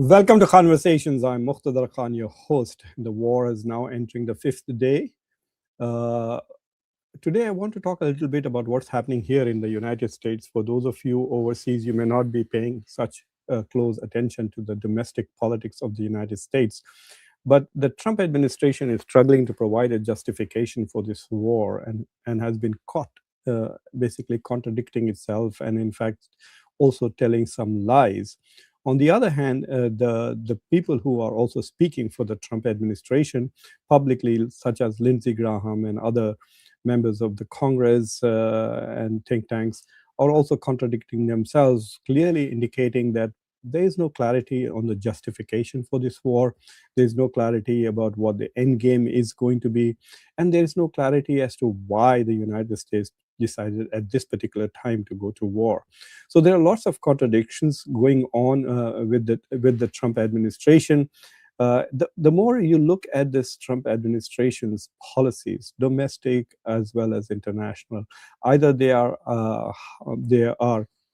Welcome to Conversations. I'm Muqtadar Khan, your host. The war is now entering the fifth day. Uh, Today, I want to talk a little bit about what's happening here in the United States. For those of you overseas, you may not be paying such close attention to the domestic politics of the United States. But the Trump administration is struggling to provide a justification for this war and has been caught basically contradicting itself and, in fact, also telling some lies. On the other hand, the people who are also speaking for the Trump administration publicly, such as Lindsey Graham and other members of the Congress and think tanks, are also contradicting themselves, clearly indicating that there is no clarity on the justification for this war. There is no clarity about what the end game is going to be. And there is no clarity as to why the United States decided at this particular time to go to war. So there are lots of contradictions going on with the Trump administration. The more you look at this Trump administration's policies, domestic as well as international, either they are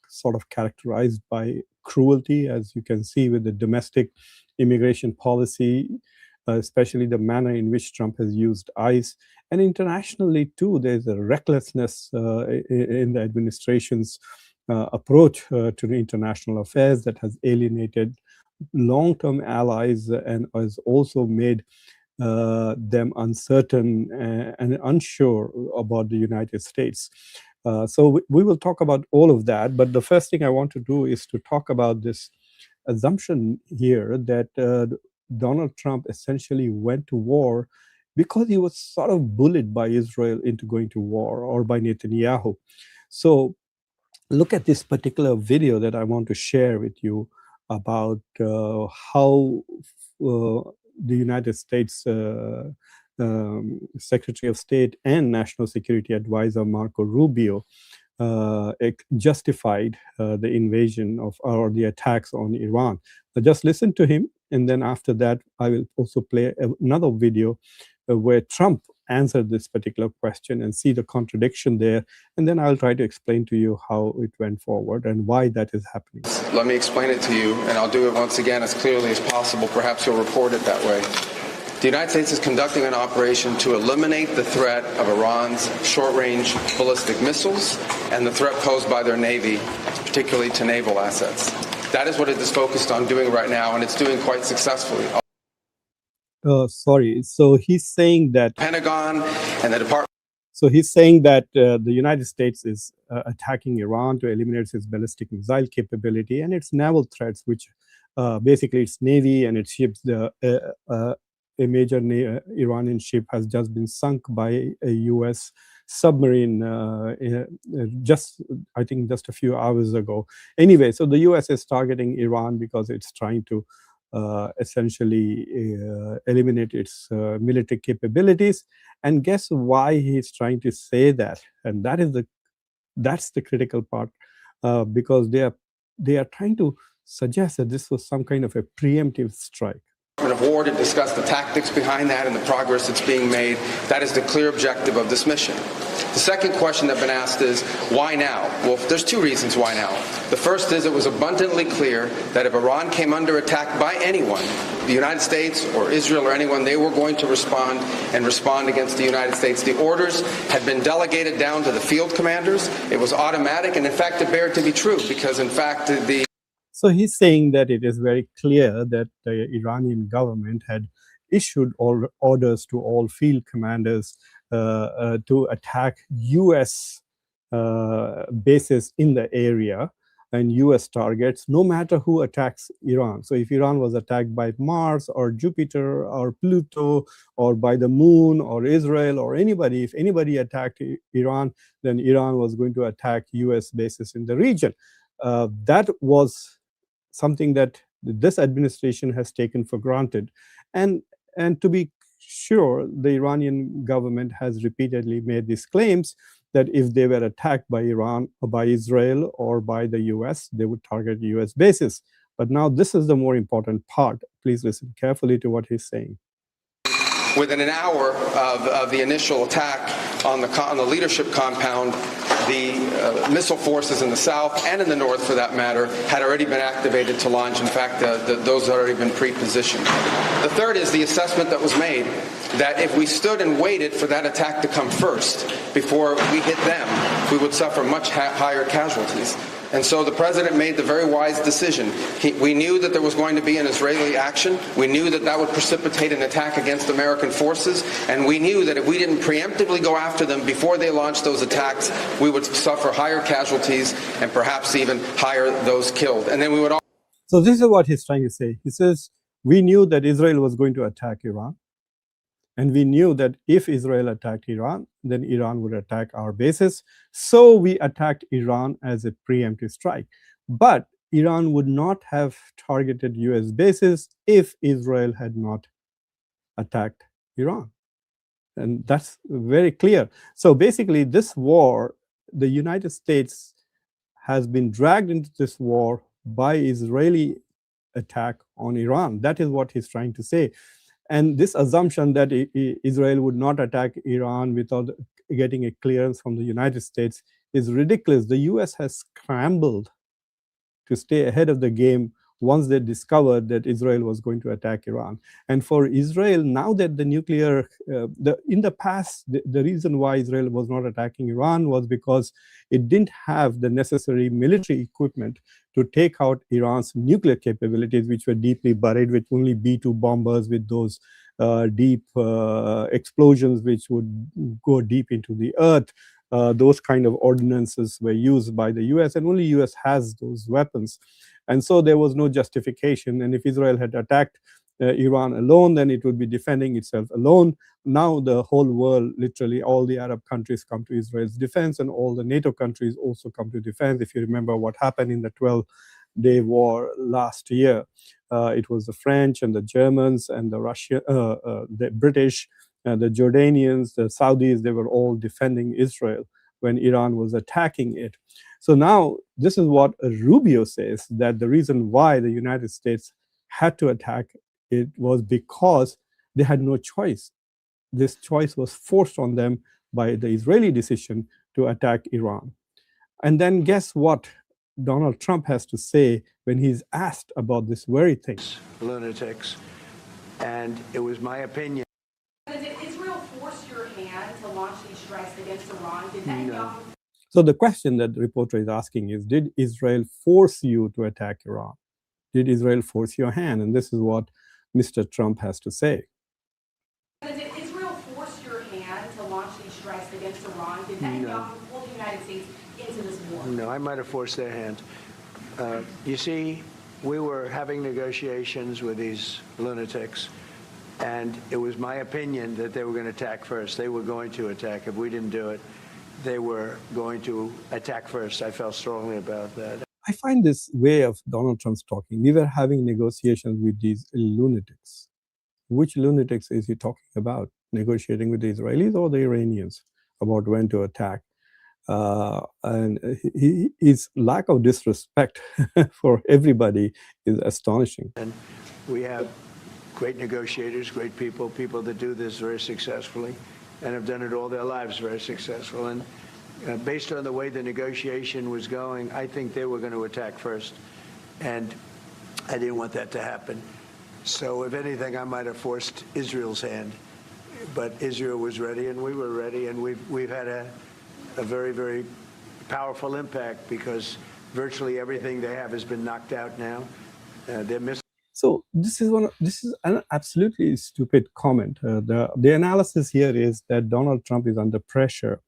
sort of characterized by cruelty, as you can see with the domestic immigration policy, especially the manner in which Trump has used ICE. And internationally, too, there's a recklessness in the administration's approach to the international affairs that has alienated long-term allies and has also made them uncertain and unsure about the United States. So we will talk about all of that. But the first thing I want to do is to talk about this assumption here that Donald Trump essentially went to war because he was sort of bullied by Israel into going to war, or by Netanyahu. So look at this particular video that I want to share with you about how the United States Secretary of State and National Security Advisor Marco Rubio justified the invasion of or the attacks on Iran. Now just listen to him, and then after that, I will also play another video where Trump answered this particular question and see the contradiction there, and then I'll try to explain to you how it went forward and why that is happening. Let me explain it to you, and I'll do it once again as clearly as possible. Perhaps you'll report it that way. The United States is conducting an operation to eliminate the threat of Iran's short-range ballistic missiles and the threat posed by their Navy, particularly to naval assets. That is what it is focused on doing right now, and it's doing quite successfully. Sorry. So he's saying that Pentagon and the Department. So he's saying that the United States is attacking Iran to eliminate its ballistic missile capability and its naval threats, which basically its navy and its ships. A major Iranian ship has just been sunk by a U.S. submarine I think just a few hours ago. Anyway, so the U.S. is targeting Iran because it's trying to essentially eliminate its military capabilities. And guess why he's trying to say that? And that's the critical part, because they are trying to suggest that this was some kind of a preemptive strike. Of War to discuss the tactics behind that and the progress that's being made. That is the clear objective of this mission. The second question that's been asked is, why now? Well, there's two reasons why now. The first is it was abundantly clear that if Iran came under attack by anyone, the United States or Israel or anyone, they were going to respond against the United States. The orders had been delegated down to the field commanders. It was automatic, and in fact, it bared to be true, because in fact, So he's saying that it is very clear that the Iranian government had issued all orders to all field commanders to attack U.S. Bases in the area and U.S. targets, no matter who attacks Iran. So if Iran was attacked by Mars or Jupiter or Pluto or by the moon or Israel or anybody, if anybody attacked Iran, then Iran was going to attack U.S. bases in the region. That was something that this administration has taken for granted. And to be sure, the Iranian government has repeatedly made these claims that if they were attacked by Iran or by Israel or by the US, they would target US bases. But now this is the more important part. Please listen carefully to what he's saying. Within an hour of the initial attack on the leadership compound, the missile forces in the south and in the north, for that matter, had already been activated to launch. In fact, those had already been pre-positioned. The third is the assessment that was made that if we stood and waited for that attack to come first before we hit them, we would suffer much higher casualties. And so the president made the very wise decision. We knew that there was going to be an Israeli action. We knew that that would precipitate an attack against American forces. And we knew that if we didn't preemptively go after them before they launched those attacks, we would suffer higher casualties and perhaps even higher those killed. And then we would all. So this is what he's trying to say. He says, we knew that Israel was going to attack Iran. And we knew that if Israel attacked Iran, then Iran would attack our bases. So we attacked Iran as a preemptive strike. But Iran would not have targeted US bases if Israel had not attacked Iran. And that's very clear. So basically, this war, the United States has been dragged into this war by Israeli attack on Iran. That is what he's trying to say. And this assumption that Israel would not attack Iran without getting a clearance from the United States is ridiculous. The US has scrambled to stay ahead of the game once they discovered that Israel was going to attack Iran. And for Israel, now that the nuclear, in the past, the reason why Israel was not attacking Iran was because it didn't have the necessary military equipment to take out Iran's nuclear capabilities, which were deeply buried with only B-2 bombers with those deep explosions which would go deep into the earth. Those kind of ordinances were used by the US, and only US has those weapons. And so there was no justification. And if Israel had attacked Iran alone, then it would be defending itself alone. Now the whole world, literally all the Arab countries come to Israel's defense, and all the NATO countries also come to defense. If you remember what happened in the 12-day war last year, it was the French and the Germans and the Russian, the British, the Jordanians, the Saudis, they were all defending Israel when Iran was attacking it. So now this is what Rubio says, that the reason why the United States had to attack it was because they had no choice. This choice was forced on them by the Israeli decision to attack Iran. And then guess what Donald Trump has to say when he's asked about this very thing. Lunatics. And it was my opinion. Did Israel force your hand to launch these strikes against Iran? Did Netanyahu? No. So the question that the reporter is asking is, did Israel force you to attack Iran? Did Israel force your hand? And this is what Mr. Trump has to say. Did Israel force your hand to launch these strikes against Iran? Did Netanyahu pull the United States into this war? No, I might have forced their hand. You see, we were having negotiations with these lunatics, and it was my opinion that they were going to attack first. They were going to attack. If we didn't do it, they were going to attack first. I felt strongly about that. I find this way of Donald Trump's talking. We were having negotiations with these lunatics. Which lunatics is he talking about? Negotiating with the Israelis or the Iranians about when to attack? And his lack of disrespect for everybody is astonishing. And we have great negotiators, great people, people that do this very successfully and have done it all their lives very successful. And based on the way the negotiation was going, I think they were going to attack first. And I didn't want that to happen. So if anything, I might have forced Israel's hand. But Israel was ready and we were ready. And we've had a very, very powerful impact because virtually everything they have has been knocked out now. They're missing. So this is an absolutely stupid comment. The analysis here is that Donald Trump is under pressure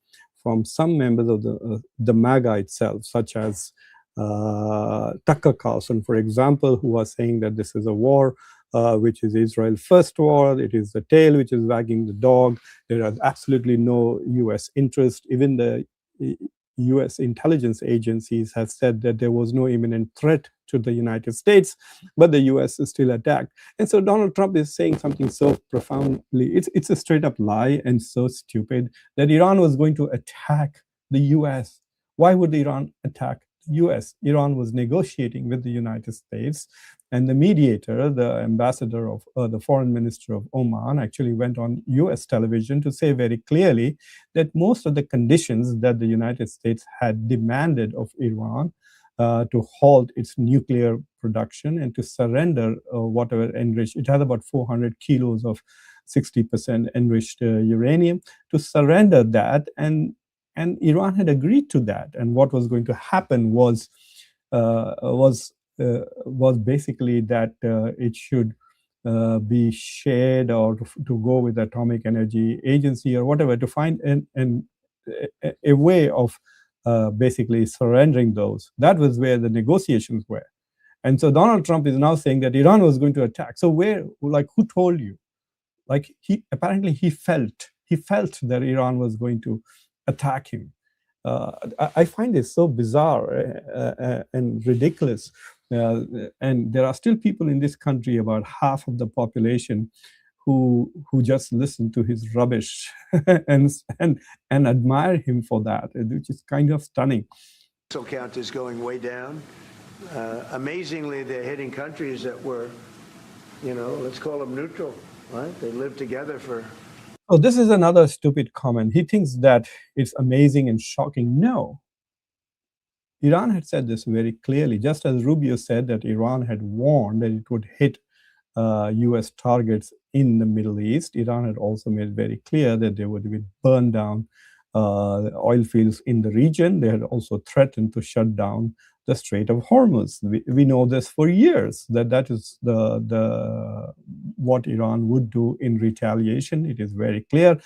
from some members of the MAGA itself, such as Tucker Carlson, for example, who was saying that this is a war which is Israel's first war. It is the tail which is wagging the dog. There is absolutely no U.S. interest. Even the U.S. intelligence agencies have said that there was no imminent threat to the United States, but the U.S. is still attacked. And so Donald Trump is saying something so profoundly, it's a straight up lie and so stupid, that Iran was going to attack the U.S. Why would Iran attack the Iran was negotiating with the United States, and the mediator, the ambassador of the foreign minister of Oman, actually went on US television to say very clearly that most of the conditions that the United States had demanded of Iran to halt its nuclear production and to surrender whatever enriched, it had about 400 kilos of 60% enriched uranium, to surrender that, and Iran had agreed to that. And what was going to happen was basically that it should be shared, or to go with the Atomic Energy Agency or whatever, to find a way of basically surrendering those. That was where the negotiations were. And so Donald Trump is now saying that Iran was going to attack. So who told you? Like, apparently he felt that Iran was going to attack him. I find this so bizarre and ridiculous. And there are still people in this country, about half of the population, who just listen to his rubbish and admire him for that, which is kind of stunning. Missile count is going way down. Amazingly, they're hitting countries that were, let's call them neutral, right? They lived together for... Oh, this is another stupid comment. He thinks that it's amazing and shocking. No. Iran had said this very clearly, just as Rubio said that Iran had warned that it would hit US targets in the Middle East. Iran had also made very clear that they would burn down oil fields in the region. They had also threatened to shut down the Strait of Hormuz. We know this for years, that is what Iran would do in retaliation. It is very clear.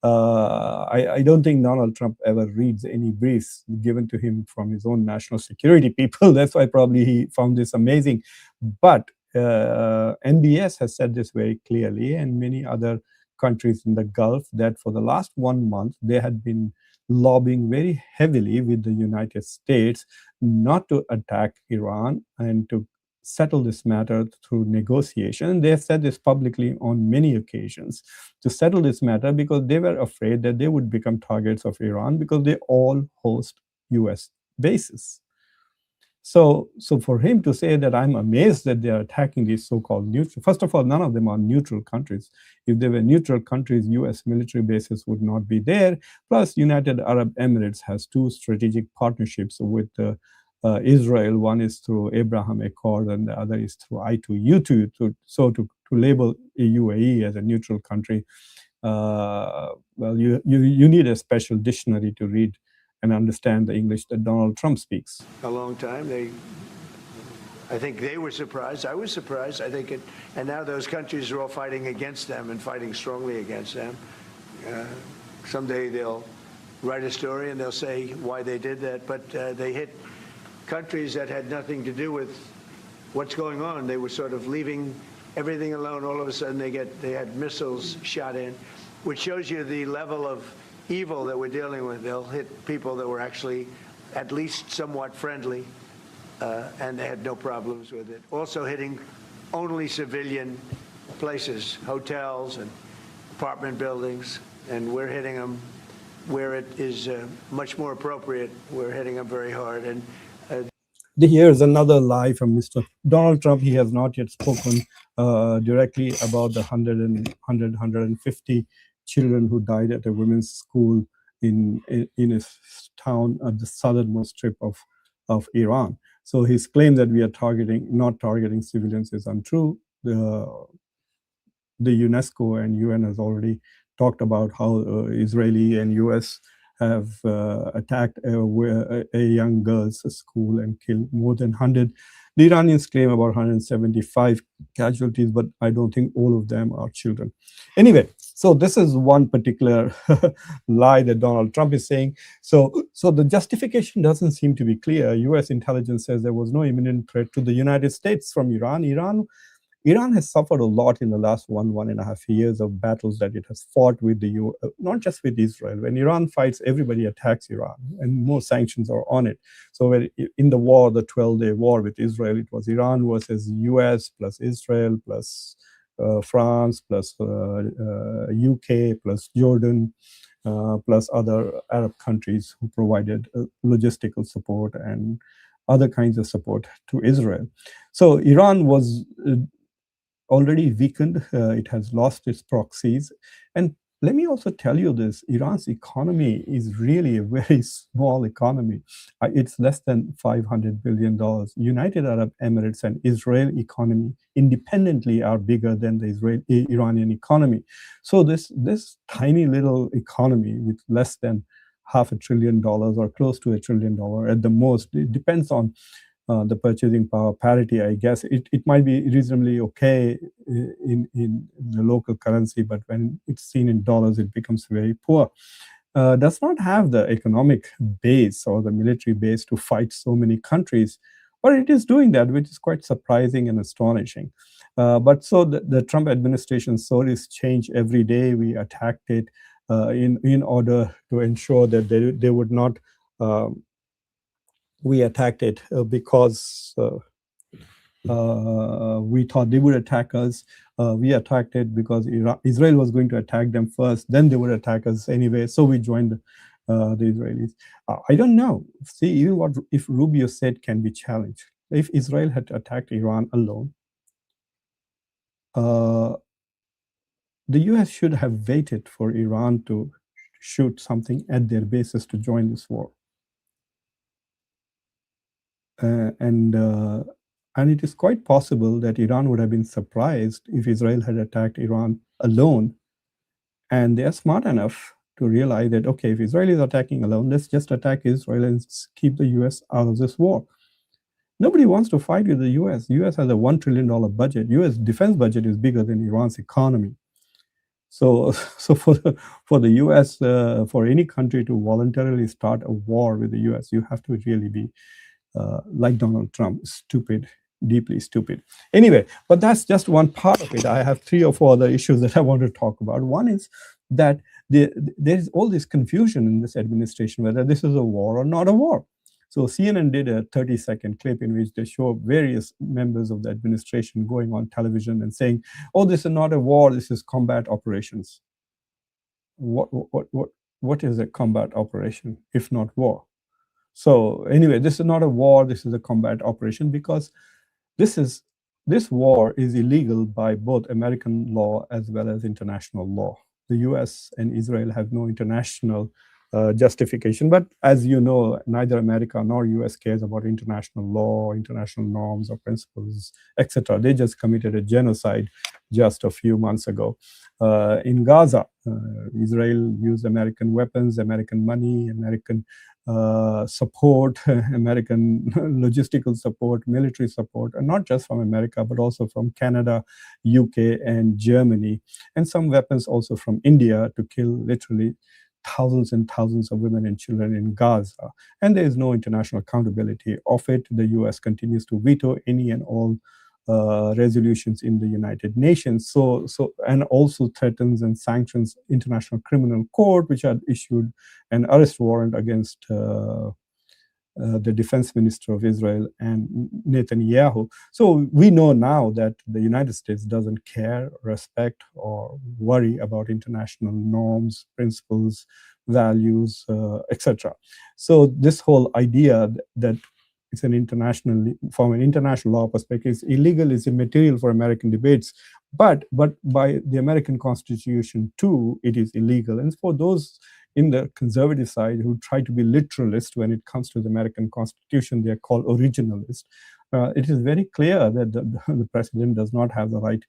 I don't think Donald Trump ever reads any briefs given to him from his own national security people. That's why probably he found this amazing. But NBS has said this very clearly, and many other countries in the Gulf, that for the last 1 month, they had been lobbying very heavily with the United States not to attack Iran and to settle this matter through negotiation. They have said this publicly on many occasions, to settle this matter, because they were afraid that they would become targets of Iran, because they all host US bases. So for him to say that I'm amazed that they are attacking these so-called neutral, first of all, none of them are neutral countries. If they were neutral countries, US military bases would not be there. Plus, United Arab Emirates has 2 strategic partnerships with Israel. One is through Abraham Accord, and the other is through I2U2. To label UAE as a neutral country, well, you need a special dictionary to read and understand the English that Donald Trump speaks. A long time. I think they were surprised. I was surprised. I think and now those countries are all fighting against them and fighting strongly against them. Someday they'll write a story and they'll say why they did that. But they hit countries that had nothing to do with what's going on. They were sort of leaving everything alone. All of a sudden they had missiles shot in, which shows you the level of evil that we're dealing with. They'll hit people that were actually at least somewhat friendly, and they had no problems with it. Also hitting only civilian places, hotels and apartment buildings, and we're hitting them where it is much more appropriate. We're hitting them very hard. And here's another lie from Mr. Donald Trump. He has not yet spoken directly about the 150 children who died at a women's school in his town at the southernmost strip of Iran. So his claim that we are not targeting civilians is untrue. The UNESCO and UN has already talked about how Israeli and US have attacked a young girls' school and killed more than 100. The Iranians claim about 175 casualties, but I don't think all of them are children. Anyway, so this is one particular lie that Donald Trump is saying. So the justification doesn't seem to be clear. US intelligence says there was no imminent threat to the United States from Iran. Iran has suffered a lot in the last 1.5 years of battles that it has fought with not just with Israel. When Iran fights, everybody attacks Iran, and more sanctions are on it. So in the war, the 12-day war with Israel, it was Iran versus US plus Israel plus France plus UK plus Jordan plus other Arab countries who provided logistical support and other kinds of support to Israel. So Iran was already weakened. It has lost its proxies. And let me also tell you this, Iran's economy is really a very small economy. It's less than $500 billion. United Arab Emirates and Israel economy independently are bigger than the Iranian economy. So this tiny little economy with less than $500 billion or close to $1 trillion at the most, it depends on the purchasing power parity, I guess. It might be reasonably okay in the local currency, but when it's seen in dollars, it becomes very poor. Does not have the economic base or the military base to fight so many countries, but it is doing that, which is quite surprising and astonishing. But so the Trump administration saw this change every day. We attacked it in order to ensure that they would not we attacked it because we thought they would attack us. We attacked it because Israel was going to attack them first, then they would attack us anyway. So we joined the Israelis. I don't know. See, even what if Rubio said can be challenged. If Israel had attacked Iran alone, the US should have waited for Iran to shoot something at their bases to join this war. And it is quite possible that Iran would have been surprised if Israel had attacked Iran alone. And they are smart enough to realize that, okay, if Israel is attacking alone, let's just attack Israel and keep the US out of this war. Nobody wants to fight with the US. The US has a $1 trillion budget. US defense budget is bigger than Iran's economy. So for the US, for any country to voluntarily start a war with the US, you have to really be like Donald Trump, stupid, deeply stupid. Anyway, but that's just one part of it. I have 3 or 4 other issues that I want to talk about. One is that there is all this confusion in this administration, whether this is a war or not a war. So CNN did a 30-second clip in which they show various members of the administration going on television and saying, oh, this is not a war, this is combat operations. What is a combat operation, if not war? So anyway, this is not a war, this is a combat operation, because this war is illegal by both American law as well as international law. The US and Israel have no international justification, but as you know, neither America nor US cares about international law, international norms or principles, etc. They just committed a genocide just a few months ago in Gaza. Israel used American weapons, American money, American support, American logistical support, military support, and not just from America, but also from Canada, UK, and Germany, and some weapons also from India to kill literally thousands and thousands of women and children in Gaza. And there is no international accountability of it. The US continues to veto any and all resolutions in the United Nations. And also threatens and sanctions International Criminal Court, which had issued an arrest warrant against the defense minister of Israel and Netanyahu. So we know now that the United States doesn't care, respect, or worry about international norms, principles, values, etc. So this whole idea that it's an international, from an international law perspective, it's illegal, is immaterial for American debates, but by the American Constitution too, it is illegal. And for those in the conservative side who try to be literalist when it comes to the American Constitution, they are called originalists. It is very clear that the president does not have the right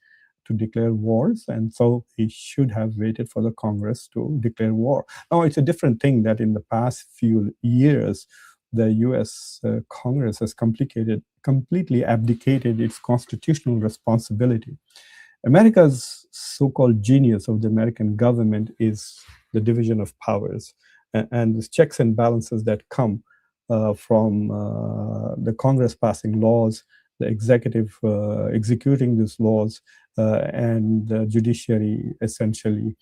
to declare wars, and so he should have waited for the Congress to declare war. Now, it's a different thing that in the past few years, the US Congress has completely abdicated its constitutional responsibility. America's so-called genius of the American government is the division of powers and the checks and balances that come from the Congress passing laws, the executive executing these laws, and the judiciary essentially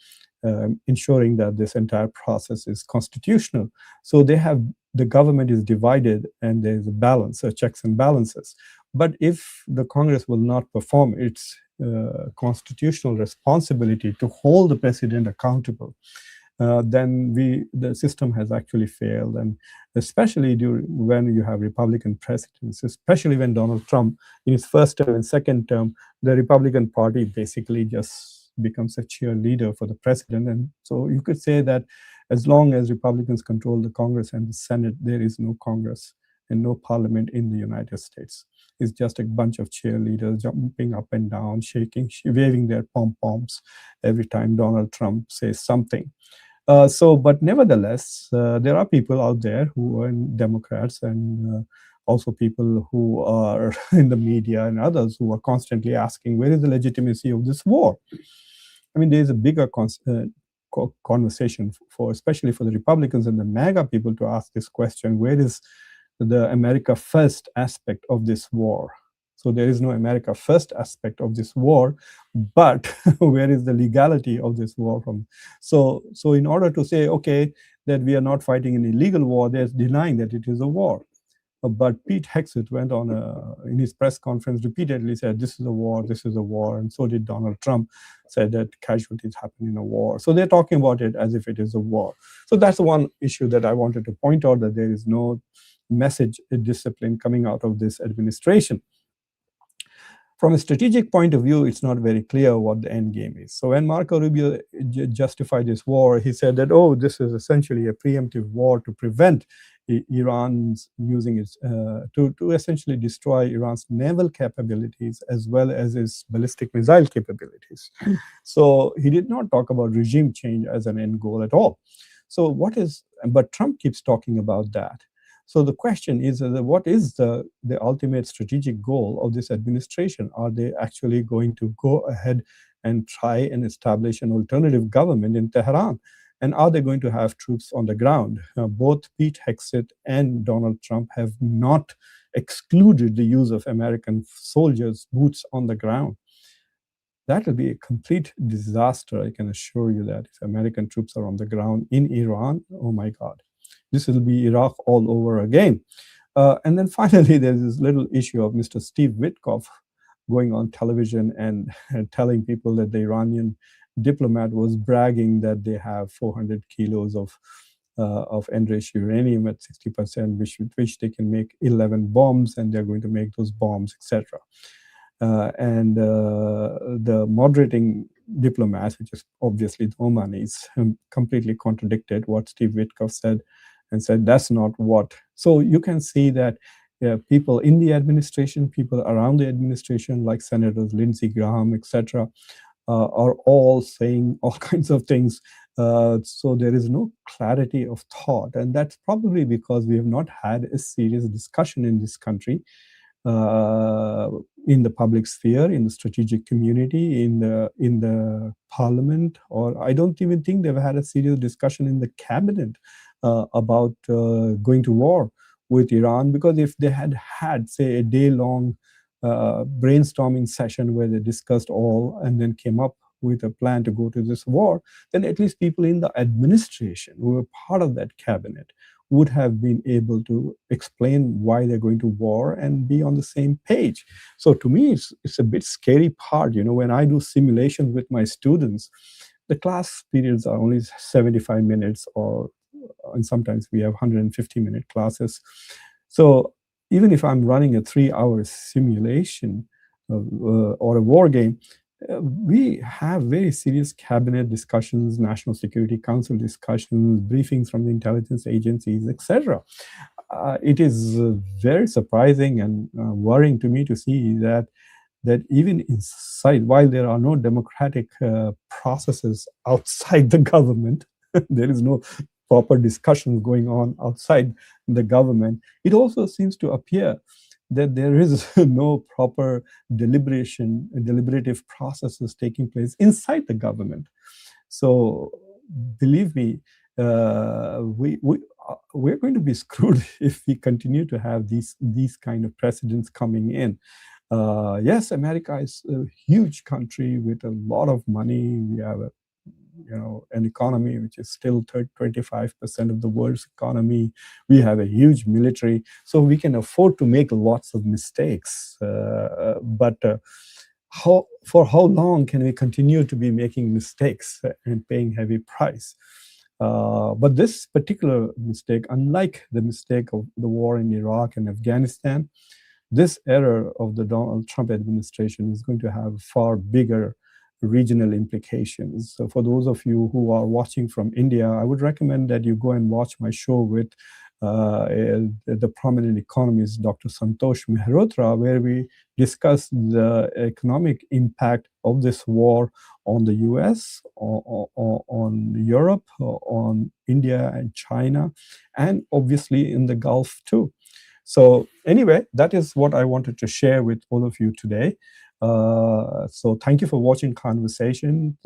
ensuring that this entire process is constitutional. So the government is divided and there's a balance, checks and balances. But if the Congress will not perform its constitutional responsibility to hold the president accountable, then the system has actually failed. And especially when you have Republican presidents, especially when Donald Trump, in his first term and second term, the Republican Party basically just becomes a cheerleader for the president. And so you could say that as long as Republicans control the Congress and the Senate, there is no Congress and no parliament in the United States. It's just a bunch of cheerleaders jumping up and down, shaking, waving their pom-poms every time Donald Trump says something. But nevertheless, there are people out there who are Democrats and also people who are in the media and others who are constantly asking, where is the legitimacy of this war? I mean, there's a bigger conversation especially for the Republicans and the MAGA people to ask this question, where is the America First aspect of this war? So there is no America First aspect of this war, but where is the legality of this war from? So in order to say, okay, that we are not fighting an illegal war, they're denying that it is a war. But Pete Hegseth went on in his press conference repeatedly said, this is a war, this is a war. And so did Donald Trump, said that casualties happen in a war. So they're talking about it as if it is a war. So that's one issue that I wanted to point out, that there is no message discipline coming out of this administration. From a strategic point of view, it's not very clear what the end game is. So when Marco Rubio justified this war, he said that, oh, this is essentially a preemptive war to prevent Iran's using its, to essentially destroy Iran's naval capabilities as well as its ballistic missile capabilities. So he did not talk about regime change as an end goal at all. So but Trump keeps talking about that. So the question is, what is the ultimate strategic goal of this administration? Are they actually going to go ahead and try and establish an alternative government in Tehran? And are they going to have troops on the ground? Both Pete Hegseth and Donald Trump have not excluded the use of American soldiers' boots on the ground. That will be a complete disaster, I can assure you that, if American troops are on the ground in Iran. Oh my God. This will be Iraq all over again. And then finally, there's this little issue of Mr. Steve Witkoff going on television and telling people that the Iranian diplomat was bragging that they have 400 kilos of enriched uranium at 60%, which they can make 11 bombs, and they're going to make those bombs, etc. And the moderating diplomats, which is obviously the Omanis, completely contradicted what Steve Witkoff said and said that's not what. So you can see that people in the administration, people around the administration, like Senators Lindsey Graham, etc., are all saying all kinds of things. So there is no clarity of thought. And that's probably because we have not had a serious discussion in this country, in the public sphere, in the strategic community, in the parliament, or I don't even think they've had a serious discussion in the cabinet about going to war with Iran. Because if they had say, a day-long brainstorming session where they discussed all and then came up with a plan to go to this war, then at least people in the administration who were part of that cabinet would have been able to explain why they're going to war and be on the same page. So to me, it's a bit scary part. When I do simulations with my students, the class periods are only 75 minutes, and sometimes we have 150-minute classes. So even if I'm running a 3-hour simulation or a war game, we have very serious cabinet discussions, National Security Council discussions, briefings from the intelligence agencies, etc. It is very surprising and worrying to me to see that even inside, while there are no democratic processes outside the government, there is no proper discussions going on outside the government, it also seems to appear that there is no proper deliberative processes taking place inside the government. So believe me, we're going to be screwed if we continue to have these kind of precedents coming in. Yes, America is a huge country with a lot of money. We have an economy which is still 25% of the world's economy. We have a huge military, so we can afford to make lots of mistakes. But for how long can we continue to be making mistakes and paying heavy price? But this particular mistake, unlike the mistake of the war in Iraq and Afghanistan, this error of the Donald Trump administration is going to have far bigger regional implications. So for those of you who are watching from India, I would recommend that you go and watch my show with the prominent economist, Dr. Santosh Mehrotra, where we discuss the economic impact of this war on the US, on Europe, on India and China, and obviously in the Gulf too. So anyway, that is what I wanted to share with all of you today. So thank you for watching Conversation.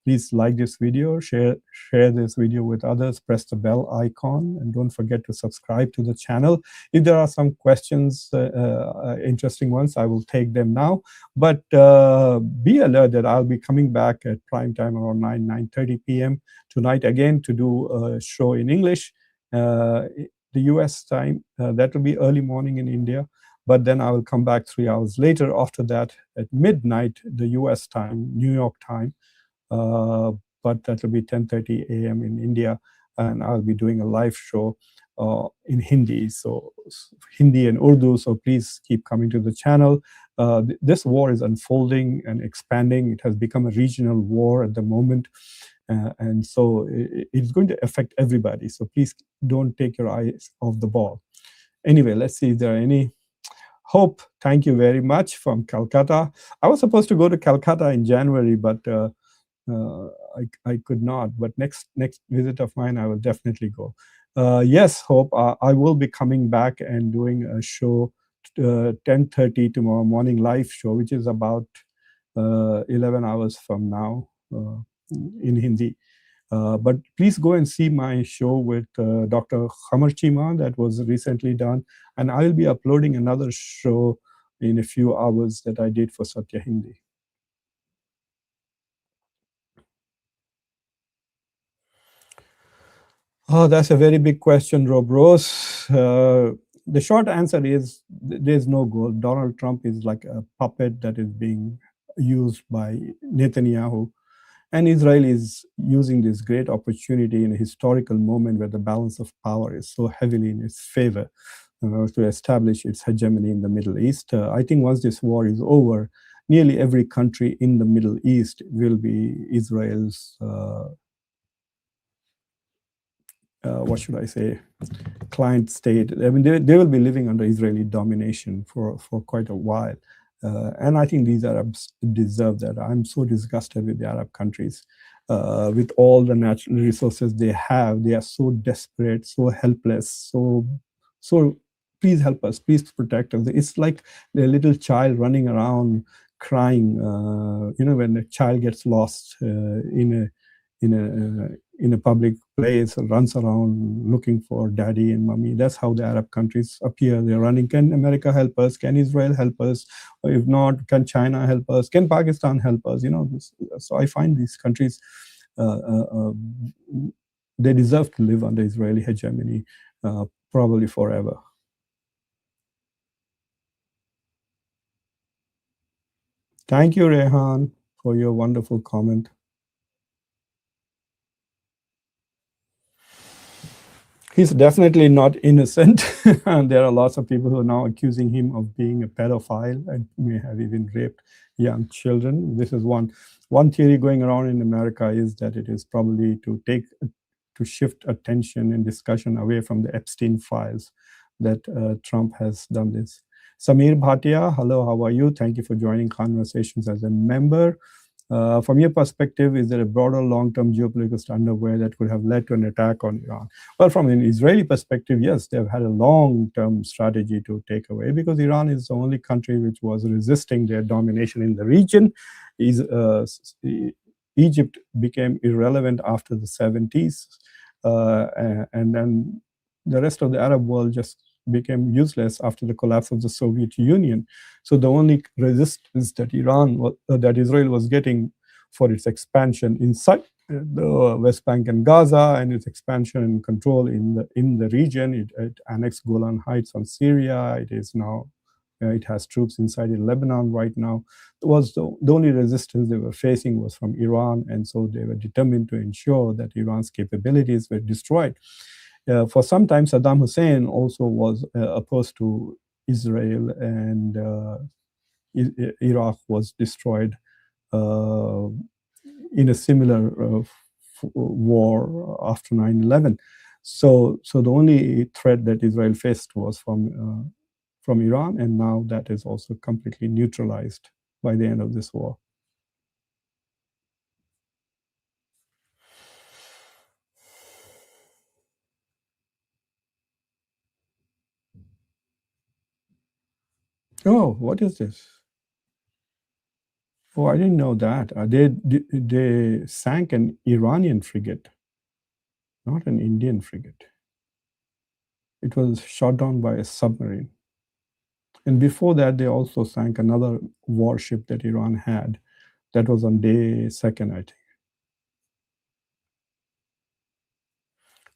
Please like this video, share this video with others, press the bell icon, and don't forget to subscribe to the channel. If there are some questions, interesting ones, I will take them now. But be alert that I'll be coming back at prime time around 9:30 p.m. tonight again to do a show in English. The US time, that will be early morning in India, but then I will come back 3 hours later after that at midnight, the US time, New York time, but that will be 10:30 a.m. in India, and I'll be doing a live show in Hindi, so Hindi and Urdu, so please keep coming to the channel. This war is unfolding and expanding. It has become a regional war at the moment. And so it's going to affect everybody. So please don't take your eyes off the ball. Anyway, let's see if there are any. Hope, thank you very much from Calcutta. I was supposed to go to Calcutta in January, but I could not. But next visit of mine, I will definitely go. Yes, Hope, I will be coming back and doing a show 10:30 tomorrow morning, live show, which is about 11 hours from now. In Hindi. But please go and see my show with Dr. Khamar Chima that was recently done. And I will be uploading another show in a few hours that I did for Satya Hindi. Oh, that's a very big question, Rob Rose. The short answer is there's no goal. Donald Trump is like a puppet that is being used by Netanyahu. And Israel is using this great opportunity in a historical moment where the balance of power is so heavily in its favor to establish its hegemony in the Middle East. I think once this war is over, nearly every country in the Middle East will be Israel's, what should I say, client state. I mean, they will be living under Israeli domination for quite a while. And I think these Arabs deserve that. I'm so disgusted with the Arab countries. With all the natural resources they have, they are so desperate, so helpless, so please help us, please protect us. It's like a little child running around crying, when a child gets lost in a public place, runs around looking for daddy and mommy. That's how the Arab countries appear. They're running. Can America help us? Can Israel help us? Or if not, can China help us? Can Pakistan help us? So I find these countries, they deserve to live under Israeli hegemony, probably forever. Thank you, Rehan, for your wonderful comment. He's definitely not innocent. And there are lots of people who are now accusing him of being a pedophile and may have even raped young children. This is one theory going around in America, is that it is probably to shift attention and discussion away from the Epstein files that Trump has done this. Samir Bhatia, hello, how are you? Thank you for joining Conversations as a member. From your perspective, is there a broader long-term geopolitical underwear that could have led to an attack on Iran? Well, from an Israeli perspective, yes, they've had a long-term strategy to take away, because Iran is the only country which was resisting their domination in the region. Egypt became irrelevant after the 70s, and then the rest of the Arab world just became useless after the collapse of the Soviet Union. So the only resistance that Israel was getting for its expansion inside the West Bank and Gaza, and its expansion and control in the region, it annexed Golan Heights on Syria. It is now It has troops inside in Lebanon right now. Was the only resistance they were facing was from Iran, and so they were determined to ensure that Iran's capabilities were destroyed. For some time, Saddam Hussein also was opposed to Israel, and Iraq was destroyed in a similar war after 9/11. So the only threat that Israel faced was from Iran, and now that is also completely neutralized by the end of this war. Oh, what is this? Oh, I didn't know that. They sank an Iranian frigate, not an Indian frigate. It was shot down by a submarine. And before that, they also sank another warship that Iran had. That was on day 2nd, I think.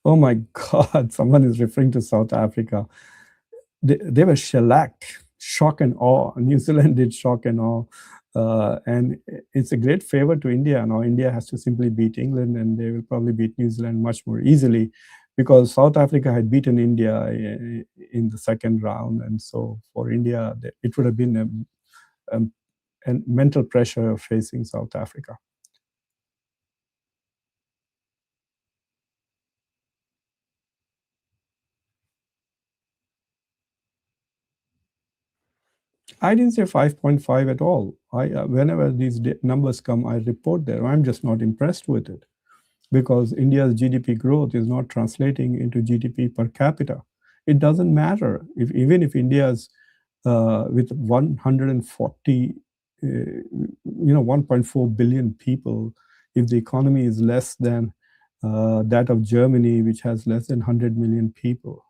Oh my God, someone is referring to South Africa. They were shellacked, shock and awe. New Zealand did shock and awe. And it's a great favor to India. Now India has to simply beat England, and they will probably beat New Zealand much more easily, because South Africa had beaten India in the second round. And so for India, it would have been a mental pressure facing South Africa. I didn't say 5.5 at all. Whenever these numbers come, I report them. I'm just not impressed with it, because India's GDP growth is not translating into GDP per capita. It doesn't matter even if India's with 140, 1.4 billion people, if the economy is less than that of Germany, which has less than 100 million people.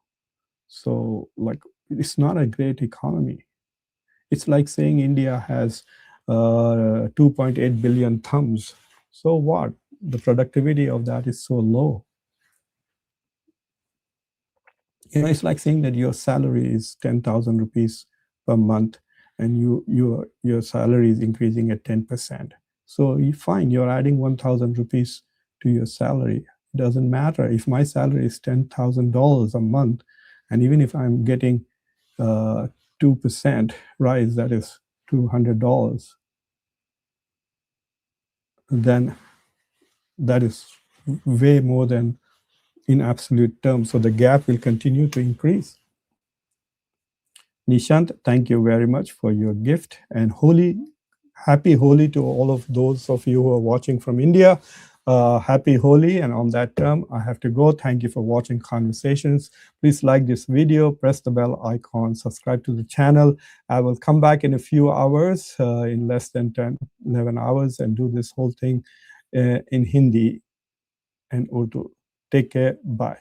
So, like, it's not a great economy. It's like saying India has 2.8 billion thumbs. So what? The productivity of that is so low. It's like saying that your salary is 10,000 rupees per month, and your salary is increasing at 10%. So fine, you're adding 1,000 rupees to your salary. It doesn't matter if my salary is $10,000 a month, and even if I'm getting 2% rise, that is $200, then that is way more than in absolute terms. So the gap will continue to increase. Nishant, thank you very much for your gift, and happy Holi to all of those of you who are watching from India. Happy Holi, and on that term, I have to go. Thank you for watching Conversations. Please like this video, press the bell icon, subscribe to the channel. I will come back in a few hours, in less than 10, 11 hours, and do this whole thing in Hindi and Urdu. Take care. Bye.